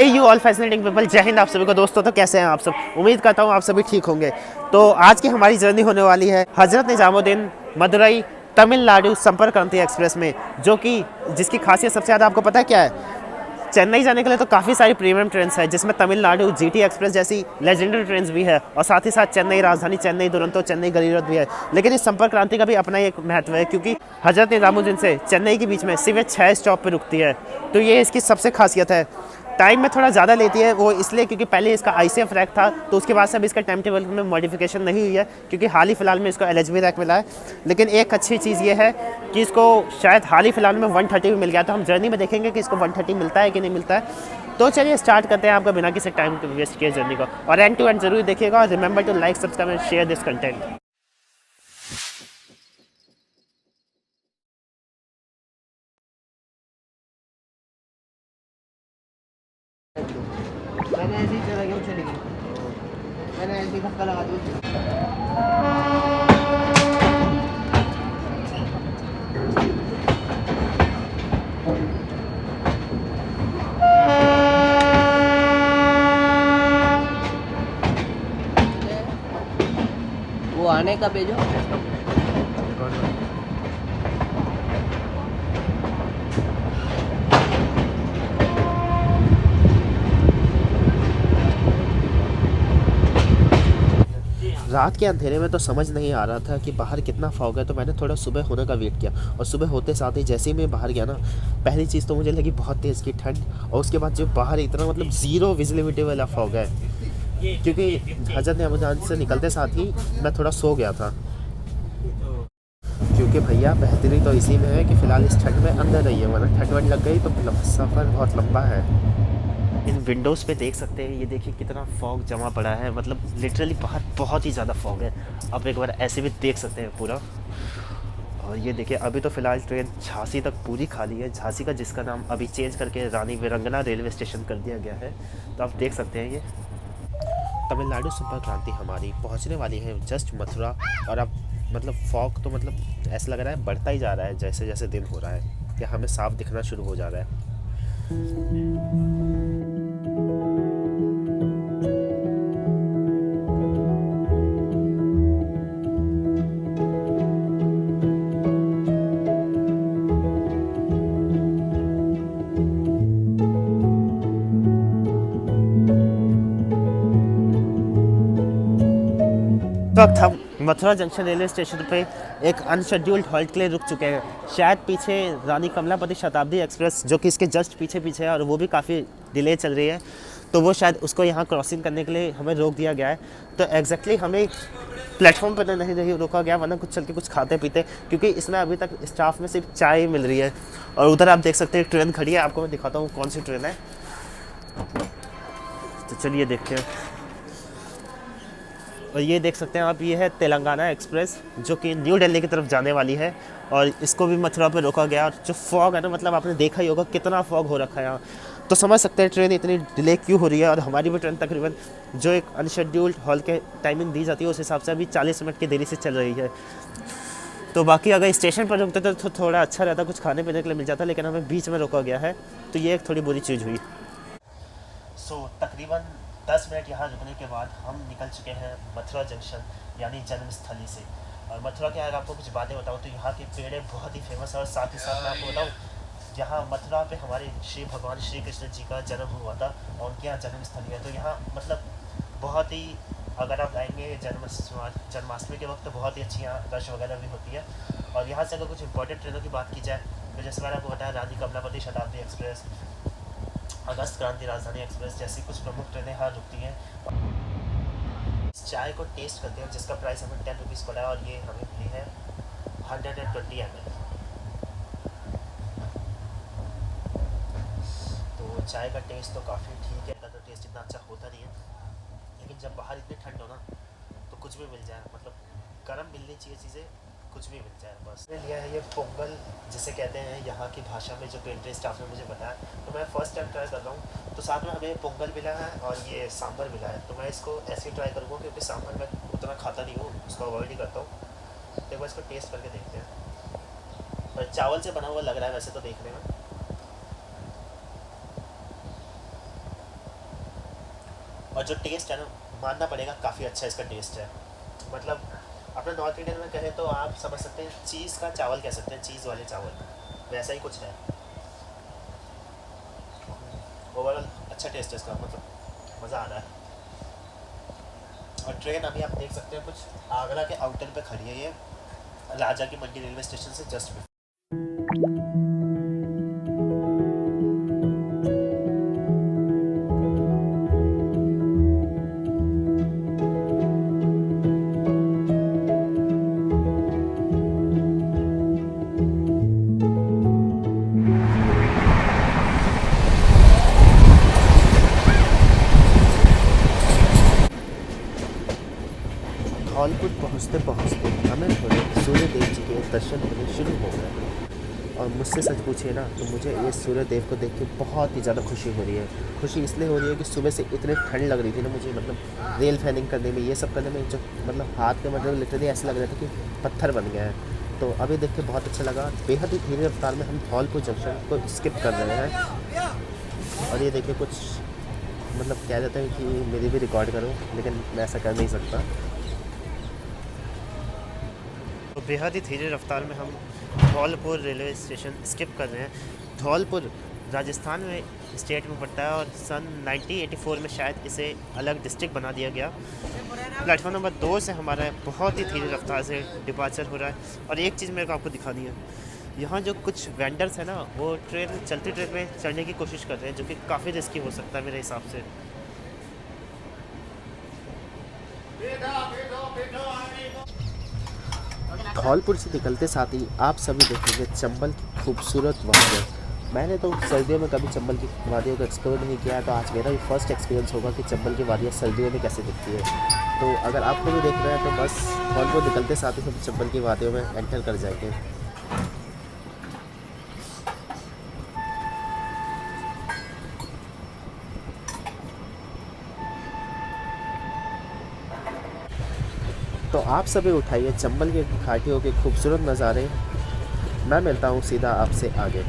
You all fascinating people, जय हिंद आप सभी को। दोस्तों तो कैसे हैं आप सब? उम्मीद करता हूँ आप सभी ठीक होंगे। तो आज की हमारी जर्नी होने वाली है हजरत निजामुद्दीन मदुरई तमिलनाडु संपर्क क्रांति एक्सप्रेस में, जो कि जिसकी खासियत सबसे ज़्यादा आपको पता है क्या है? चेन्नई जाने के लिए तो काफ़ी सारी प्रीमियम ट्रेन्स है, जिसमें तमिलनाडु जीटी एक्सप्रेस जैसी लेजेंडरी ट्रेन्स भी है, और साथ ही साथ चेन्नई राजधानी, चेन्नई दुरंतो, चेन्नई गरीब भी है। लेकिन इस संपर्क क्रांति का भी अपना एक महत्व है, क्योंकि हजरत निजामुद्दीन से चेन्नई के बीच में सिर्फ 6 स्टॉप पर रुकती है। तो ये इसकी सबसे खासियत है। टाइम में थोड़ा ज़्यादा लेती है, वो इसलिए क्योंकि पहले इसका आईसीएफ रैक था, तो उसके बाद से अब इसका टाइम टेबल में मॉडिफिकेशन नहीं हुई है, क्योंकि हाल ही फिलहाल में इसको एलएचबी रैक मिला है। लेकिन एक अच्छी चीज़ ये है कि इसको शायद हाल ही फिलहाल में 130 भी मिल गया, तो हम जर्नी में देखेंगे कि इसको 130 मिलता है कि नहीं मिलता है। तो चलिए स्टार्ट करते हैं आपका बिना किसी टाइम वेस्ट किए जर्नी को, और एंड टू एंड जरूर देखिएगा, और remember to like, subscribe and share this content. मैंने ऐसे ही चला गया, चली गई। मैंने ऐसे ही धक्का लगा दिया। वो आने का भेजो। रात के अंधेरे में तो समझ नहीं आ रहा था कि बाहर कितना फॉग है, तो मैंने थोड़ा सुबह होने का वेट किया, और सुबह होते साथ ही जैसे ही मैं बाहर गया ना, पहली चीज़ तो मुझे लगी बहुत तेज़ की ठंड, और उसके बाद जो बाहर इतना मतलब ज़ीरो विजिबिलिटी वाला फॉग है, क्योंकि हजरत निजामुद्दीन से निकलते साथ ही मैं थोड़ा सो गया था। क्योंकि भैया बेहतरी तो इसी में है कि फ़िलहाल इस ठंड में अंदर रहिए, वरना ठंड वंड लग गई तो सफ़र बहुत लंबा है। इन विंडोज़ पे देख सकते हैं, ये देखिए कितना फॉग जमा पड़ा है, मतलब लिटरली बाहर बहुत ही ज़्यादा फॉग है। आप एक बार ऐसे भी देख सकते हैं पूरा। और ये देखिए अभी तो फ़िलहाल ट्रेन झांसी तक पूरी खाली है, झांसी का जिसका नाम अभी चेंज करके रानी वीरंगना रेलवे स्टेशन कर दिया गया है। तो आप देख सकते हैं ये तमिलनाडु संपर्क क्रांति हमारी पहुंचने वाली है जस्ट मथुरा। और अब मतलब फॉग तो मतलब ऐसा लग रहा है बढ़ता ही जा रहा है, जैसे जैसे दिन हो रहा है, या हमें साफ दिखना शुरू हो जा रहा है। तो अब हम मथुरा जंक्शन रेलवे स्टेशन पे एक अनशेड्यूल्ड हॉल्ट के लिए रुक चुके हैं। शायद पीछे रानी कमलापति शताब्दी एक्सप्रेस, जो कि इसके जस्ट पीछे पीछे है, और वो भी काफ़ी डिले चल रही है, तो वो शायद उसको यहाँ क्रॉसिंग करने के लिए हमें रोक दिया गया है। तो एग्जैक्टली हमें प्लेटफॉर्म पर नहीं रोका गया, वरना कुछ चल के कुछ खाते पीते, क्योंकि इसमें अभी तक स्टाफ में सिर्फ चाय ही मिल रही है। और उधर आप देख सकते हैं ट्रेन खड़ी है, आपको मैं दिखाता हूँ कौन सी ट्रेन है। तो चलिए देखते हैं। और ये देख सकते हैं आप, ये है तेलंगाना एक्सप्रेस, जो कि न्यू दिल्ली की तरफ जाने वाली है, और इसको भी मथुरा पे रोका गया। और जो फॉग है ना, मतलब आपने देखा ही होगा कितना फॉग हो रखा है यहाँ, तो समझ सकते हैं ट्रेन इतनी डिले क्यों हो रही है। और हमारी भी ट्रेन तकरीबन जो एक अनशेड्यूल्ड हॉल के टाइमिंग दी जाती है, उस हिसाब से अभी 40 मिनट की देरी से चल रही है। तो बाकी अगर स्टेशन पर रुकते तो थोड़ा अच्छा रहता, कुछ खाने पीने के लिए मिल जाता, लेकिन हमें बीच में रोका गया है, तो ये एक थोड़ी बुरी चीज़ हुई। तकरीबन 10 मिनट यहाँ रुकने के बाद हम निकल चुके हैं मथुरा जंक्शन, यानी जन्मस्थली से। और मथुरा के अगर आपको कुछ बातें बताऊँ तो यहाँ के पेड़े बहुत ही फेमस है, और साथ ही साथ मैं आपको बताऊँ, यहाँ मथुरा पे हमारे श्री भगवान श्री कृष्ण जी का जन्म हुआ था, और उनके यहाँ जन्मस्थली है। तो यहाँ मतलब बहुत ही, अगर आप आएंगे जन्माष्टमी के वक्त, तो बहुत ही अच्छी यहाँ रश वगैरह भी होती है। और यहाँ से अगर कुछ इंपॉर्टेंट ट्रेनों की बात की जाए, तो जैसे मैंने आपको बताया, रानी कमलापति शताब्दी एक्सप्रेस, अगस्त क्रांति राजधानी एक्सप्रेस जैसी कुछ प्रमुख ट्रेनें यहाँ रुकती हैं। चाय को टेस्ट करते हैं, जिसका प्राइस हमें 10 रुपीज़ पड़ा है, और ये हमें मिली है 120 ml। तो चाय का टेस्ट तो काफ़ी ठीक है, तो टेस्ट इतना अच्छा होता नहीं है, लेकिन जब बाहर इतनी ठंड हो ना, तो कुछ भी मिल जाए, मतलब गर्म मिलनी चाहिए चीज़ें, कुछ भी मिल जाए बस। मैंने लिया है ये पोंगल, जिसे कहते हैं यहाँ की भाषा में, जो पेंट्री स्टाफ ने मुझे बताया, तो मैं फर्स्ट टाइम ट्राई कर रहा हूँ। तो साथ में हमें पोंगल मिला है और ये सांभर मिला है, तो मैं इसको ऐसे ही ट्राई करूँगा, क्योंकि सांभर मैं उतना खाता नहीं हूँ, उसको अवॉइड ही करता हूँ। तो इसको टेस्ट करके देखते हैं। और चावल से बना हुआ लग रहा है वैसे तो देखने में। और जो टेस्ट है ना, मानना पड़ेगा काफ़ी अच्छा इसका टेस्ट है। मतलब अपना नॉर्थ इंडियन में कहें तो आप समझ सकते हैं, चीज़ का चावल कह सकते हैं, चीज़ वाले चावल, वैसा ही कुछ है। ओवरऑल अच्छा टेस्ट है इसका, मतलब मज़ा आ रहा है। और ट्रेन अभी आप देख सकते हैं कुछ आगरा के आउटर पे खड़ी है ये, राजा की मंडी रेलवे स्टेशन से जस्ट। धौलपुर पहुँचते पहुँचते हमें थोड़े सूर्य देव जी के दर्शन होने शुरू हो गए। और मुझसे सच पूछिए ना तो मुझे ये सूर्य देव को देख के बहुत ही ज़्यादा खुशी हो रही है। खुशी इसलिए हो रही है कि सुबह से इतनी ठंड लग रही थी ना मुझे, मतलब रेल फैनिंग करने में, ये सब करने में, जो मतलब हाथ के मतलब लिटरली ऐसे लग रहे थे कि पत्थर बन गया है। तो अभी देख के बहुत अच्छा लगा। बेहद ही धीरे रफ्तार में हम धौलपुर जंक्शन को स्किप कर रहे हैं। और ये देखिए कुछ मतलब कह देते हैं कि मेरी भी रिकॉर्ड करो, लेकिन मैं ऐसा कर नहीं सकता। तो बेहद ही धीरे रफ्तार में हम धौलपुर रेलवे स्टेशन स्किप कर रहे हैं। धौलपुर राजस्थान में स्टेट में पड़ता है और सन 1984 में शायद इसे अलग डिस्ट्रिक्ट बना दिया गया। प्लेटफॉर्म नंबर 2 से हमारा बहुत ही धीरे रफ्तार से डिपार्चर हो रहा है। और एक चीज़ मेरे को आपको दिखानी है, यहाँ जो कुछ वेंडर्स हैं ना, वो चलती ट्रेन में चढ़ने की कोशिश कर रहे हैं, जो कि काफ़ी रिस्की हो सकता है मेरे हिसाब से। धौलपुर से निकलते साथ ही आप सभी देखेंगे चंबल की खूबसूरत वादियाँ। मैंने तो सर्दियों में कभी चंबल की वादियों को एक्सप्लोर नहीं किया है, तो आज मेरा भी फर्स्ट एक्सपीरियंस होगा कि चंबल की वादियाँ सर्दियों में कैसे दिखती है। तो अगर आपको भी देखना है तो बस धौलपुर निकलते साथ ही हम चंबल की वादियों में एंटर कर जाएंगे। तो आप सभी उठाइए चंबल के घाटियों के खूबसूरत नज़ारे। मैं मिलता हूँ सीधा आपसे आगे।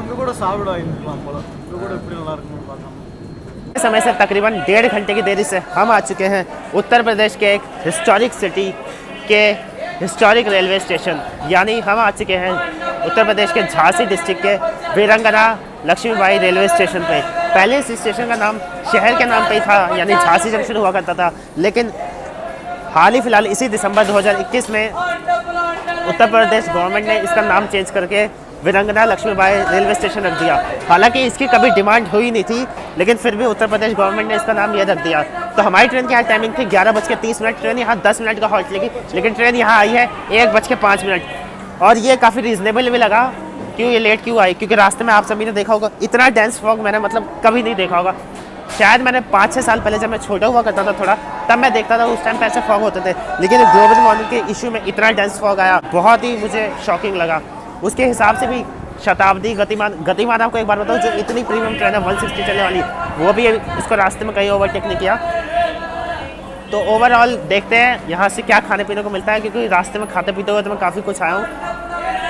அங்கே கூட சாப்பிட வாங்கிக்கலாம் போல இங்கே கூட எப்படி நல்லா இருக்குன்னு பார்க்கலாம் समय से तकरीबन 1.5 घंटे की देरी से हम आ चुके हैं उत्तर प्रदेश के एक हिस्टोरिक सिटी के हिस्टोरिक रेलवे स्टेशन, यानी हम आ चुके हैं उत्तर प्रदेश के झांसी डिस्ट्रिक्ट के वीरंगना लक्ष्मीबाई रेलवे स्टेशन पे। पहले इस स्टेशन का नाम शहर के नाम पे ही था, यानी झांसी जंक्शन हुआ करता था, लेकिन हाल ही फिलहाल इसी दिसंबर 2021 में उत्तर प्रदेश गवर्नमेंट ने इसका नाम चेंज करके वीरंगना लक्ष्मीबाई रेलवे स्टेशन रख दिया। हालांकि इसकी कभी डिमांड हुई नहीं थी, लेकिन फिर भी उत्तर प्रदेश गवर्नमेंट ने इसका नाम ये रख दिया। तो हमारी ट्रेन की यहाँ टाइमिंग थी 11:30। ट्रेन यहाँ 10 मिनट का हॉल्ट लेगी, लेकिन ट्रेन यहाँ आई है 1:05। और ये काफ़ी रीजनेबल भी लगा। क्यों ये लेट क्यों आई? क्योंकि रास्ते में आप सभी ने देखा होगा इतना डेंस फॉग मैंने मतलब कभी नहीं देखा होगा। शायद मैंने 5-6 साल पहले जब मैं छोटा हुआ करता था थोड़ा, तब मैं देखता था उस टाइम पे ऐसे फॉग होते थे, लेकिन ग्लोबल वार्मिंग के इशू में इतना डेंस फॉग आया, बहुत ही मुझे शॉकिंग लगा। उसके हिसाब से भी शताब्दी गतिमान आपको एक बार बताऊँ, जो इतनी प्रीमियम ट्रेन है 160 चलने वाली, वो भी उसको रास्ते में कहीं ओवरटेक नहीं किया। तो ओवरऑल देखते हैं यहाँ से क्या खाने पीने को मिलता है, क्योंकि रास्ते में खाते पीते हुए तो मैं काफ़ी कुछ आया हूँ।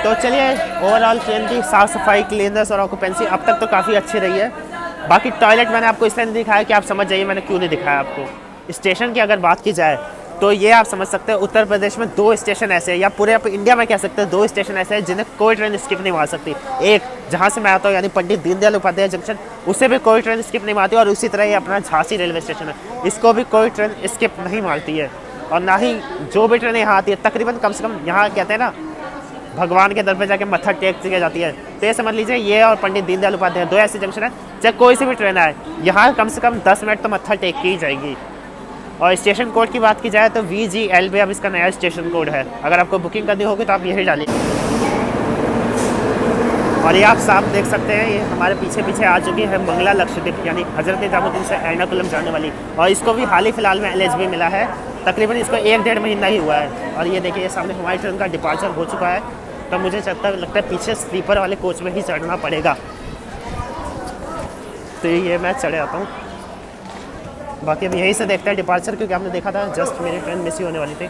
तो चलिए, ओवरऑल ट्रेन की साफ़ सफाई, क्लीननेस और ऑक्यूपेंसी अब तक तो काफ़ी अच्छी रही है। बाकी टॉयलेट मैंने आपको इसलिए नहीं दिखाया कि आप समझ जाइए मैंने क्यों नहीं दिखाया आपको। स्टेशन की अगर बात की जाए तो ये आप समझ सकते हैं उत्तर प्रदेश में 2 स्टेशन ऐसे हैं, या पूरे इंडिया में कह सकते हैं 2 स्टेशन ऐसे हैं जिन्हें कोई ट्रेन स्किप नहीं मार सकती। एक जहाँ से मैं आता हूँ यानी पंडित दीनदयाल उपाध्याय जंक्शन, उससे भी कोई ट्रेन स्किप नहीं मारती, और उसी तरह ये अपना झांसी रेलवे स्टेशन है, इसको भी कोई ट्रेन स्किप नहीं मारती है। और ना ही जो भी ट्रेन यहाँ आती है तकरीबन कम से कम यहाँ कहते हैं ना भगवान के दर पे जाके मत्था टेक के जाती है। तो ये समझ लीजिए ये और पंडित दीनदयाल उपाध्याय 2 ऐसे जंक्शन है, चाहे कोई सी भी ट्रेन आए यहाँ कम से कम 10 मिनट तो मत्था टेक की ही जाएगी। और स्टेशन कोड की बात की जाए तो VGLB अब इसका नया स्टेशन कोड है। अगर आपको बुकिंग करनी होगी तो आप यही डालिए। और ये आप साफ देख सकते हैं, ये हमारे पीछे आ चुकी है मंगला लक्षद्वीप, यानी हजरत निजामुद्दीन से एर्नाकुलम जाने वाली। और इसको भी हाल ही फिलहाल में LHB मिला है, तकरीबन इसको 1-1.5 महीना ही हुआ है। और ये देखिए सामने हमारी ट्रेन का डिपार्चर हो चुका है, तो मुझे लगता है पीछे स्लीपर वाले कोच में ही चढ़ना पड़ेगा। तो ये मैं चढ़े आता हूँ। बाकी अब यहीं से देखते हैं डिपार्चर, क्योंकि आपने देखा था जस्ट मेरी ट्रेन मिस ही होने वाली थी।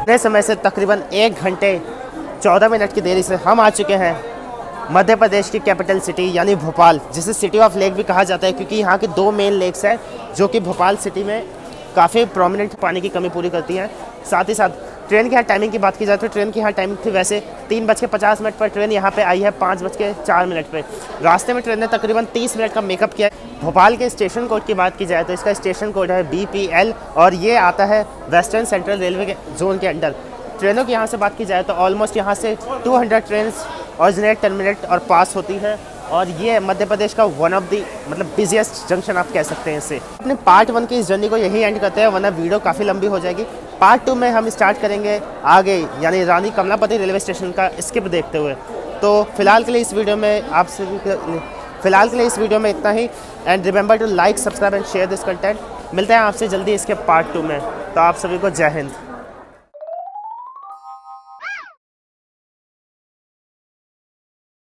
नए समय से तकरीबन 1 घंटे 14 मिनट की देरी से हम आ चुके हैं मध्य प्रदेश की कैपिटल सिटी यानी भोपाल, जिसे सिटी ऑफ लेक भी कहा जाता है क्योंकि यहाँ के 2 मेन लेक्स हैं जो कि भोपाल सिटी में काफ़ी प्रोमिनेंट पानी की कमी पूरी करती हैं। साथ ही साथ ट्रेन की यहाँ टाइमिंग की बात की जाए तो ट्रेन की यहाँ टाइमिंग थी वैसे 3:50 पर, ट्रेन यहाँ पे आई है 5:04 पे। रास्ते में ट्रेन ने तकरीबन 30 मिनट का मेकअप किया है। भोपाल के स्टेशन कोड की बात की जाए तो इसका स्टेशन कोड है BPL और ये आता है वेस्टर्न सेंट्रल रेलवे के जोन के अंडर। ट्रेनों की यहाँ से बात की जाए तो ऑलमोस्ट यहाँ से 200 ट्रेन ऑरिजिनेट, टर्मिनेट और पास होती है और ये मध्य प्रदेश का one of the busiest junction आप कह सकते हैं इसे। अपने पार्ट 1 की इस जर्नी को यही एंड करते हैं वरना वीडियो काफ़ी लंबी हो जाएगी। पार्ट 2 में हम स्टार्ट करेंगे आगे यानी रानी कमलापति रेलवे स्टेशन का स्किप देखते हुए। तो फिलहाल के लिए इस वीडियो में इतना ही and remember to like, subscribe and share this content. मिलते हैं आपसे जल्दी इसके पार्ट 2 में। तो आप सभी को जय हिंद।